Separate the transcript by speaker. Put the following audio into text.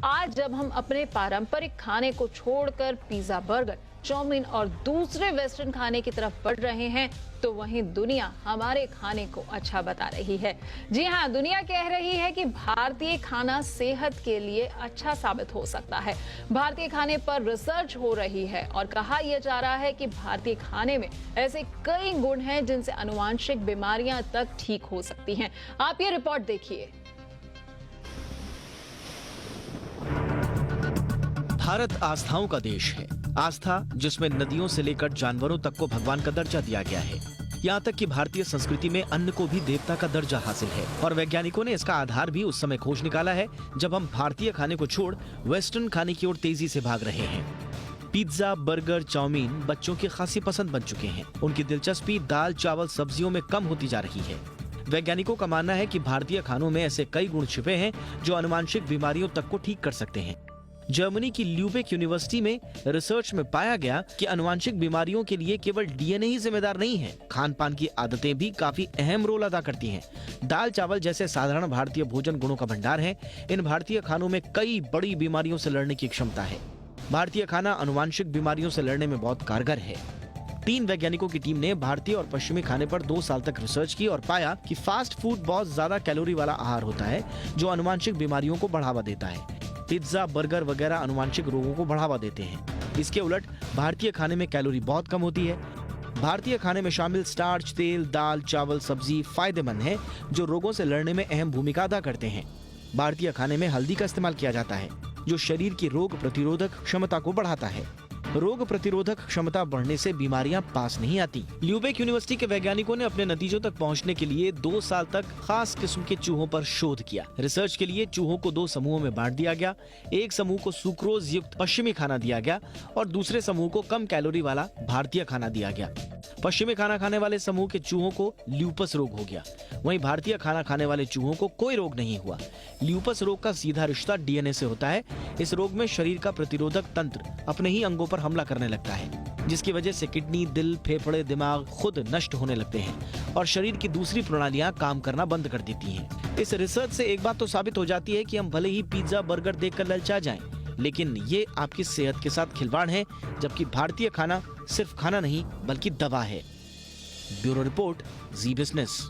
Speaker 1: आज जब हम अपने पारंपरिक खाने को छोड़कर पिज्जा, बर्गर, चाउमीन और दूसरे वेस्टर्न खाने की तरफ बढ़ रहे हैं, तो वहीं दुनिया हमारे खाने को अच्छा बता रही है। जी हां, दुनिया कह रही है कि भारतीय खाना सेहत के लिए अच्छा साबित हो सकता है। भारतीय खाने पर रिसर्च हो रही है और कहा यह जा रहा है कि भारतीय खाने में ऐसे कई गुण हैं जिनसे आनुवांशिक बीमारियां तक ठीक हो सकती हैं। आप ये रिपोर्ट देखिए।
Speaker 2: भारत आस्थाओं का देश है। आस्था जिसमें नदियों से लेकर जानवरों तक को भगवान का दर्जा दिया गया है। यहाँ तक कि भारतीय संस्कृति में अन्न को भी देवता का दर्जा हासिल है और वैज्ञानिकों ने इसका आधार भी उस समय खोज निकाला है जब हम भारतीय खाने को छोड़ वेस्टर्न खाने की ओर तेजी से भाग रहे हैं। पिज्जा, बर्गर, चाउमीन बच्चों की खासी पसंद बन चुके हैं। उनकी दिलचस्पी दाल, चावल, सब्जियों में कम होती जा रही है। वैज्ञानिकों का मानना है कि भारतीय खानों में ऐसे कई गुण छिपे हैं जो आनुवांशिक बीमारियों तक को ठीक कर सकते हैं। जर्मनी की ल्यूबेक यूनिवर्सिटी में रिसर्च में पाया गया कि आनुवांशिक बीमारियों के लिए केवल डीएनए ही जिम्मेदार नहीं है, खान पान की आदतें भी काफी अहम रोल अदा करती हैं। दाल चावल जैसे साधारण भारतीय भोजन गुणों का भंडार है। इन भारतीय खानों में कई बड़ी बीमारियों से लड़ने की क्षमता है। भारतीय खाना आनुवांशिक बीमारियों से लड़ने में बहुत कारगर है। 3 वैज्ञानिकों की टीम ने भारतीय और पश्चिमी खाने पर 2 साल तक रिसर्च की और पाया कि फास्ट फूड बहुत ज्यादा कैलोरी वाला आहार होता है जो आनुवांशिक बीमारियों को बढ़ावा देता है। पिज्जा, बर्गर वगैरह आनुवांशिक रोगों को बढ़ावा देते हैं। इसके उलट भारतीय खाने में कैलोरी बहुत कम होती है। भारतीय खाने में शामिल स्टार्च, तेल, दाल, चावल, सब्जी फायदेमंद है जो रोगों से लड़ने में अहम भूमिका अदा करते हैं। भारतीय खाने में हल्दी का इस्तेमाल किया जाता है जो शरीर की रोग प्रतिरोधक क्षमता को बढ़ाता है। रोग प्रतिरोधक क्षमता बढ़ने से बीमारियां पास नहीं आती। ल्यूबेक यूनिवर्सिटी के वैज्ञानिकों ने अपने नतीजों तक पहुंचने के लिए 2 साल तक खास किस्म के चूहों पर शोध किया। रिसर्च के लिए चूहों को 2 समूहों में बांट दिया गया। एक समूह को सुक्रोज युक्त पश्चिमी खाना दिया गया और दूसरे समूह को कम कैलोरी वाला भारतीय खाना दिया गया। पश्चिमी खाना खाने वाले समूह के चूहों को ल्यूपस रोग हो गया, वहीं भारतीय खाना खाने वाले चूहों को कोई रोग नहीं हुआ। ल्यूपस रोग का सीधा रिश्ता डीएनए से होता है। इस रोग में शरीर का प्रतिरोधक तंत्र अपने ही अंगों पर हमला करने लगता है, जिसकी वजह से किडनी, दिल, फेफड़े, दिमाग खुद नष्ट होने लगते हैं और शरीर की दूसरी प्रणालियां काम करना बंद कर देती हैं। इस रिसर्च से एक बात तो साबित हो जाती है कि हम भले ही पिज्जा, बर्गर देखकर ललचा जाएं, लेकिन ये आपकी सेहत के साथ खिलवाड़ है, जबकि भारतीय खाना सिर्फ खाना नहीं बल्कि दवा है। ब्यूरो रिपोर्ट, जी बिजनेस।